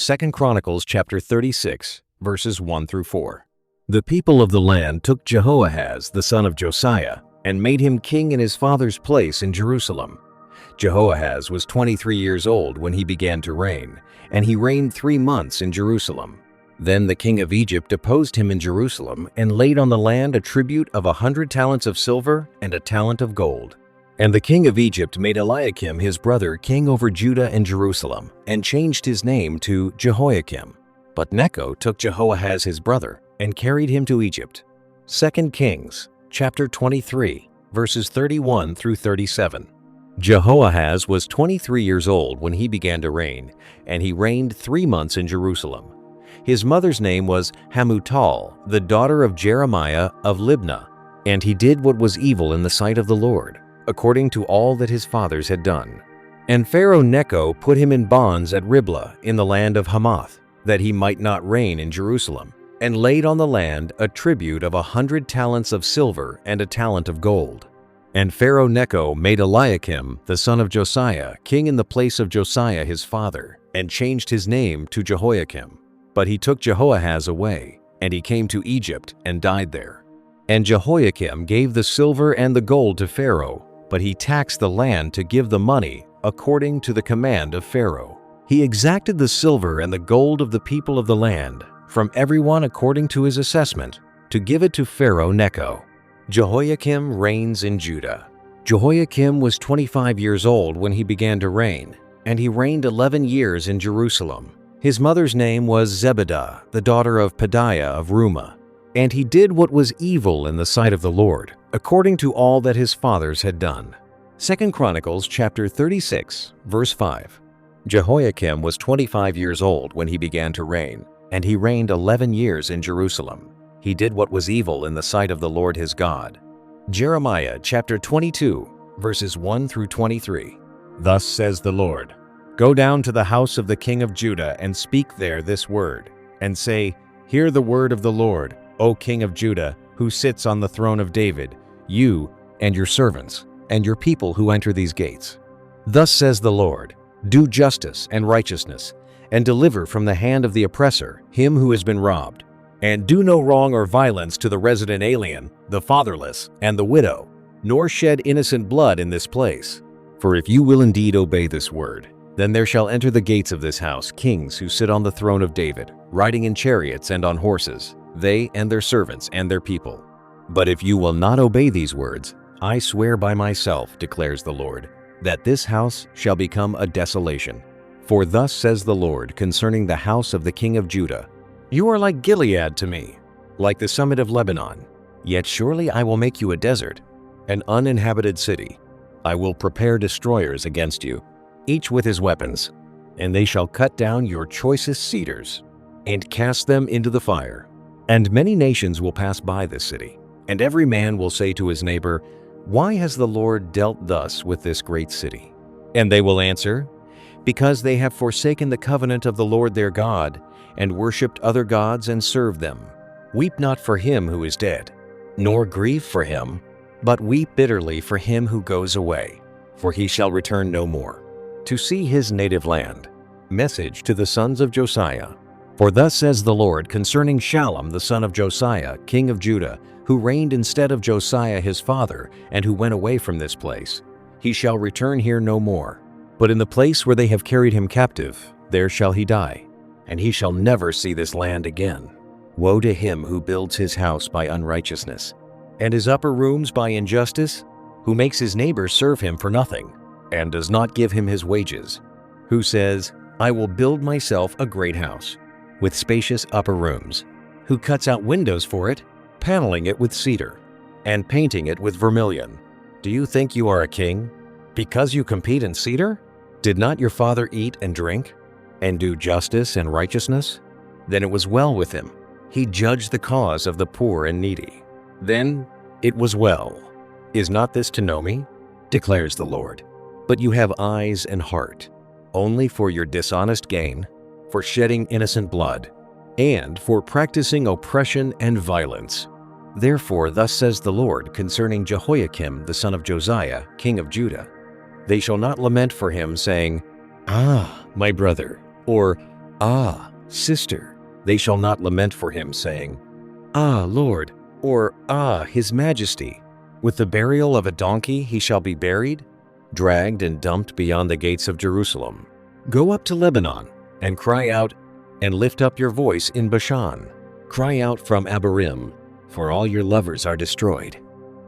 2 Chronicles chapter 36, verses 1 through 4. The people of the land took Jehoahaz, the son of Josiah, and made him king in his father's place in Jerusalem. Jehoahaz was 23 years old when he began to reign, and he reigned 3 months in Jerusalem. Then the king of Egypt deposed him in Jerusalem and laid on the land a tribute of 100 talents of silver and a talent of gold. And the king of Egypt made Eliakim his brother king over Judah and Jerusalem, and changed his name to Jehoiakim. But Necho took Jehoahaz his brother and carried him to Egypt. 2 Kings chapter 23, verses 31 through 37. Jehoahaz was 23 years old when he began to reign, and he reigned 3 months in Jerusalem. His mother's name was Hamutal, the daughter of Jeremiah of Libnah, and he did what was evil in the sight of the Lord, according to all that his fathers had done. And Pharaoh Necho put him in bonds at Riblah in the land of Hamath, that he might not reign in Jerusalem, and laid on the land a tribute of 100 talents of silver and a talent of gold. And Pharaoh Necho made Eliakim, the son of Josiah, king in the place of Josiah his father, and changed his name to Jehoiakim. But he took Jehoahaz away, and he came to Egypt and died there. And Jehoiakim gave the silver and the gold to Pharaoh, but he taxed the land to give the money according to the command of Pharaoh. He exacted the silver and the gold of the people of the land, from everyone according to his assessment, to give it to Pharaoh Necho. Jehoiakim reigns in Judah. Jehoiakim was 25 years old when he began to reign, and he reigned 11 years in Jerusalem. His mother's name was Zebedah, the daughter of Pedaiah of Rumah. And he did what was evil in the sight of the Lord, according to all that his fathers had done. 2 Chronicles chapter 36, verse 5. Jehoiakim was 25 years old when he began to reign, and he reigned 11 years in Jerusalem. He did what was evil in the sight of the Lord his God. Jeremiah chapter 22, verses 1 through 23. Thus says the Lord, Go down to the house of the king of Judah and speak there this word, and say, Hear the word of the Lord, O king of Judah, who sits on the throne of David, you and your servants, and your people who enter these gates. Thus says the Lord, Do justice and righteousness, and deliver from the hand of the oppressor him who has been robbed. And do no wrong or violence to the resident alien, the fatherless, and the widow, nor shed innocent blood in this place. For if you will indeed obey this word, then there shall enter the gates of this house kings who sit on the throne of David, riding in chariots and on horses, they and their servants and their people. But if you will not obey these words, I swear by myself, declares the Lord, that this house shall become a desolation. For thus says the Lord concerning the house of the king of Judah, You are like Gilead to me, like the summit of Lebanon. Yet surely I will make you a desert, an uninhabited city. I will prepare destroyers against you, each with his weapons, and they shall cut down your choicest cedars and cast them into the fire. And many nations will pass by this city, and every man will say to his neighbor, Why has the Lord dealt thus with this great city? And they will answer, Because they have forsaken the covenant of the Lord their God, and worshipped other gods and served them. Weep not for him who is dead, nor grieve for him, but weep bitterly for him who goes away, for he shall return no more, to see his native land. Message to the sons of Josiah. For thus says the Lord concerning Shallum the son of Josiah, king of Judah, who reigned instead of Josiah his father, and who went away from this place. He shall return here no more, but in the place where they have carried him captive, there shall he die, and he shall never see this land again. Woe to him who builds his house by unrighteousness, and his upper rooms by injustice, who makes his neighbor serve him for nothing, and does not give him his wages, who says, I will build myself a great house, with spacious upper rooms, who cuts out windows for it, paneling it with cedar, and painting it with vermilion. Do you think you are a king, because you compete in cedar? Did not your father eat and drink, and do justice and righteousness? Then it was well with him. He judged the cause of the poor and needy. Then it was well. Is not this to know me? Declares the Lord. But you have eyes and heart, only for your dishonest gain, for shedding innocent blood, and for practicing oppression and violence. Therefore thus says the Lord concerning Jehoiakim the son of Josiah, king of Judah, They shall not lament for him, saying, Ah, my brother, or "Ah, sister," they shall not lament for him, saying, "Ah, Lord," or "Ah, His Majesty. With the burial of a donkey he shall be buried, dragged and dumped beyond the gates of Jerusalem. Go up to Lebanon, and cry out, and lift up your voice in Bashan. Cry out from Abarim, for all your lovers are destroyed.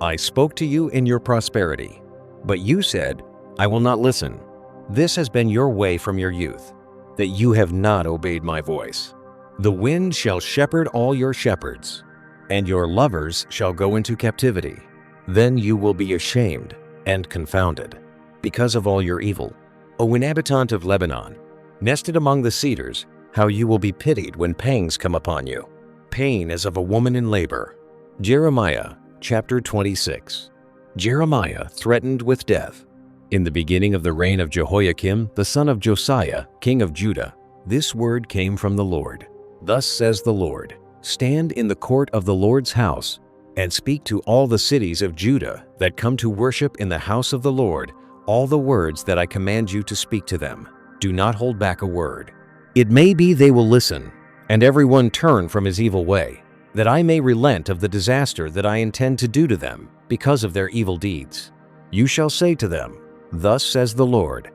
I spoke to you in your prosperity, but you said, I will not listen. This has been your way from your youth, that you have not obeyed my voice. The wind shall shepherd all your shepherds, and your lovers shall go into captivity. Then you will be ashamed and confounded because of all your evil. O inhabitant of Lebanon, nested among the cedars, how you will be pitied when pangs come upon you, pain as of a woman in labor. Jeremiah chapter 26. Jeremiah threatened with death. In the beginning of the reign of Jehoiakim, the son of Josiah, king of Judah, this word came from the Lord. Thus says the Lord, stand in the court of the Lord's house, and speak to all the cities of Judah that come to worship in the house of the Lord all the words that I command you to speak to them. Do not hold back a word. It may be they will listen, and everyone turn from his evil way, that I may relent of the disaster that I intend to do to them because of their evil deeds. You shall say to them, thus says the Lord,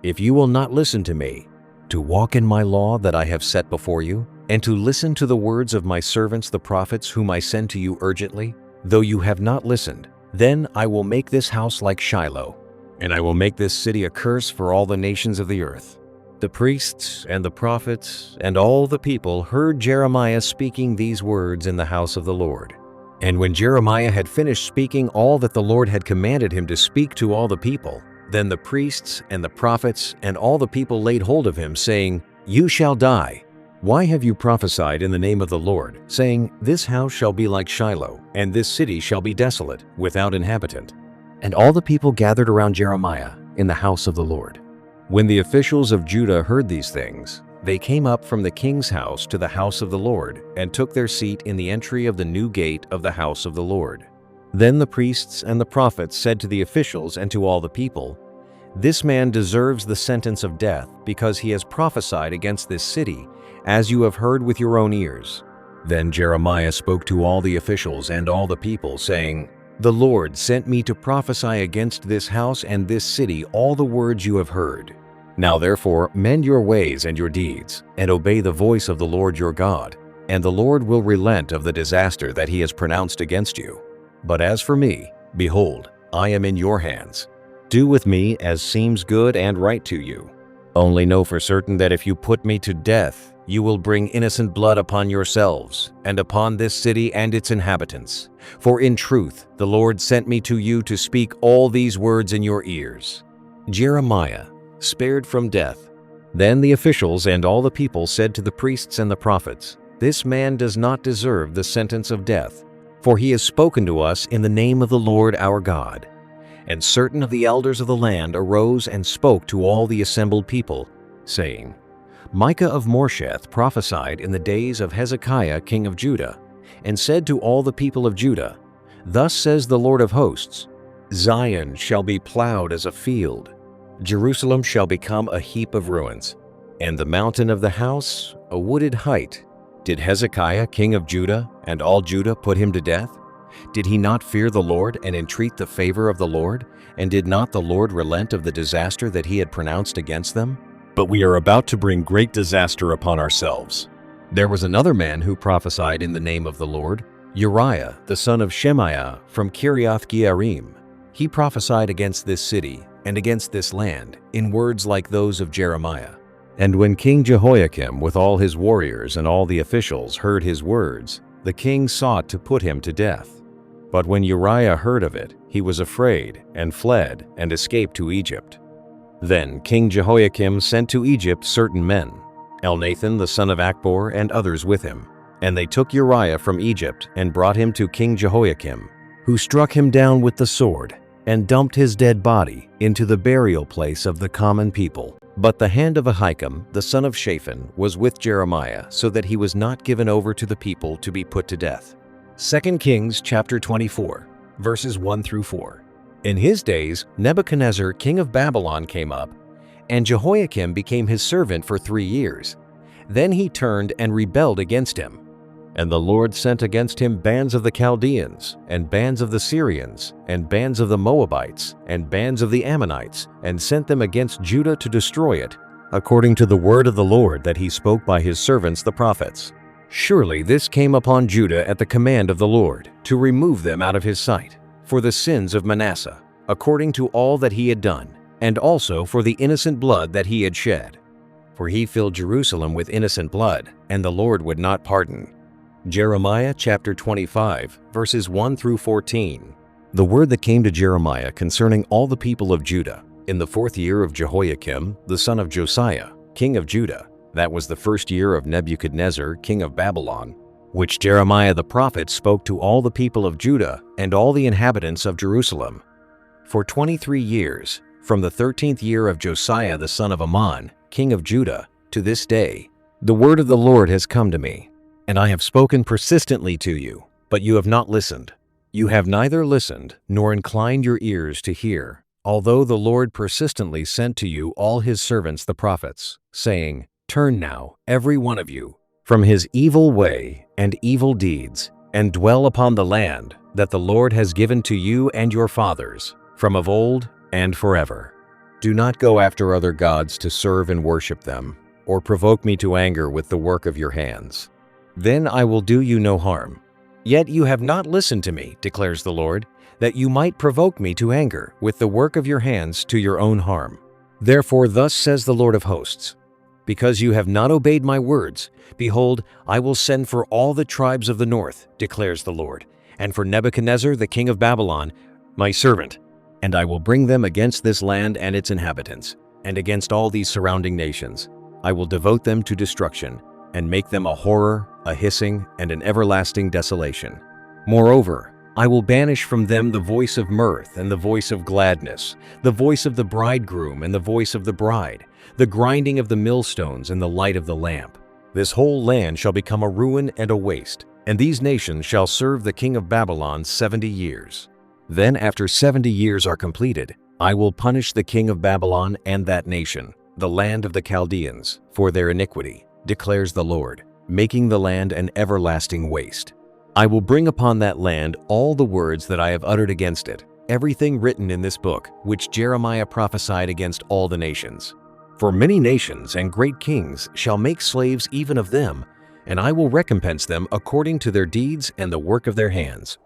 if you will not listen to me, to walk in my law that I have set before you, and to listen to the words of my servants the prophets whom I send to you urgently, though you have not listened, then I will make this house like Shiloh, and I will make this city a curse for all the nations of the earth. The priests and the prophets and all the people heard Jeremiah speaking these words in the house of the Lord. And when Jeremiah had finished speaking all that the Lord had commanded him to speak to all the people, then the priests and the prophets and all the people laid hold of him, saying, You shall die. Why have you prophesied in the name of the Lord, saying, This house shall be like Shiloh, and this city shall be desolate, without inhabitant? And all the people gathered around Jeremiah in the house of the Lord. When the officials of Judah heard these things, they came up from the king's house to the house of the Lord, and took their seat in the entry of the new gate of the house of the Lord. Then the priests and the prophets said to the officials and to all the people, This man deserves the sentence of death, because he has prophesied against this city, as you have heard with your own ears. Then Jeremiah spoke to all the officials and all the people, saying, The Lord sent me to prophesy against this house and this city all the words you have heard. Now therefore mend your ways and your deeds, and obey the voice of the Lord your God, and the Lord will relent of the disaster that he has pronounced against you. But as for me, behold, I am in your hands. Do with me as seems good and right to you. Only know for certain that if you put me to death, you will bring innocent blood upon yourselves, and upon this city and its inhabitants. For in truth, the Lord sent me to you to speak all these words in your ears. Jeremiah, spared from death. Then the officials and all the people said to the priests and the prophets, This man does not deserve the sentence of death, for he has spoken to us in the name of the Lord our God. And certain of the elders of the land arose and spoke to all the assembled people, saying, Micah of Morsheth prophesied in the days of Hezekiah king of Judah, and said to all the people of Judah, Thus says the Lord of hosts, Zion shall be plowed as a field, Jerusalem shall become a heap of ruins, and the mountain of the house a wooded height. Did Hezekiah king of Judah and all Judah put him to death? Did he not fear the Lord and entreat the favor of the Lord? And did not the Lord relent of the disaster that he had pronounced against them? But we are about to bring great disaster upon ourselves. There was another man who prophesied in the name of the Lord, Uriah, the son of Shemaiah from Kiriath-Jearim. He prophesied against this city and against this land in words like those of Jeremiah. And when King Jehoiakim with all his warriors and all the officials heard his words, the king sought to put him to death. But when Uriah heard of it, he was afraid and fled and escaped to Egypt. Then King Jehoiakim sent to Egypt certain men, Elnathan the son of Achbor and others with him. And they took Uriah from Egypt and brought him to King Jehoiakim, who struck him down with the sword and dumped his dead body into the burial place of the common people. But the hand of Ahikam, the son of Shaphan, was with Jeremiah, so that he was not given over to the people to be put to death. 2 Kings chapter 24, verses 1 through 4. In his days, Nebuchadnezzar, king of Babylon, came up, and Jehoiakim became his servant for 3 years. Then he turned and rebelled against him. And the Lord sent against him bands of the Chaldeans, and bands of the Syrians, and bands of the Moabites, and bands of the Ammonites, and sent them against Judah to destroy it, according to the word of the Lord that he spoke by his servants the prophets. Surely this came upon Judah at the command of the Lord, to remove them out of his sight, for the sins of Manasseh, according to all that he had done, and also for the innocent blood that he had shed. For he filled Jerusalem with innocent blood, and the Lord would not pardon. Jeremiah chapter 25, verses 1 through 14. The word that came to Jeremiah concerning all the people of Judah, in the 4th year of Jehoiakim, the son of Josiah, king of Judah, that was the 1st year of Nebuchadnezzar, king of Babylon, which Jeremiah the prophet spoke to all the people of Judah and all the inhabitants of Jerusalem. For 23 years, from the 13th year of Josiah the son of Ammon, king of Judah, to this day, the word of the Lord has come to me. And I have spoken persistently to you, but you have not listened. You have neither listened nor inclined your ears to hear, although the Lord persistently sent to you all his servants the prophets, saying, Turn now, every one of you, from his evil way and evil deeds, and dwell upon the land that the Lord has given to you and your fathers, from of old and forever. Do not go after other gods to serve and worship them, or provoke me to anger with the work of your hands. Then I will do you no harm. Yet you have not listened to me, declares the Lord, that you might provoke me to anger with the work of your hands to your own harm. Therefore thus says the Lord of hosts, because you have not obeyed my words, behold, I will send for all the tribes of the north, declares the Lord, and for Nebuchadnezzar the king of Babylon, my servant, and I will bring them against this land and its inhabitants, and against all these surrounding nations. I will devote them to destruction, and make them a horror, a hissing, and an everlasting desolation. Moreover, I will banish from them the voice of mirth and the voice of gladness, the voice of the bridegroom and the voice of the bride, the grinding of the millstones and the light of the lamp. This whole land shall become a ruin and a waste, and these nations shall serve the king of Babylon 70 years. Then after 70 years are completed, I will punish the king of Babylon and that nation, the land of the Chaldeans, for their iniquity, declares the Lord, making the land an everlasting waste. I will bring upon that land all the words that I have uttered against it, everything written in this book, which Jeremiah prophesied against all the nations. For many nations and great kings shall make slaves even of them, and I will recompense them according to their deeds and the work of their hands.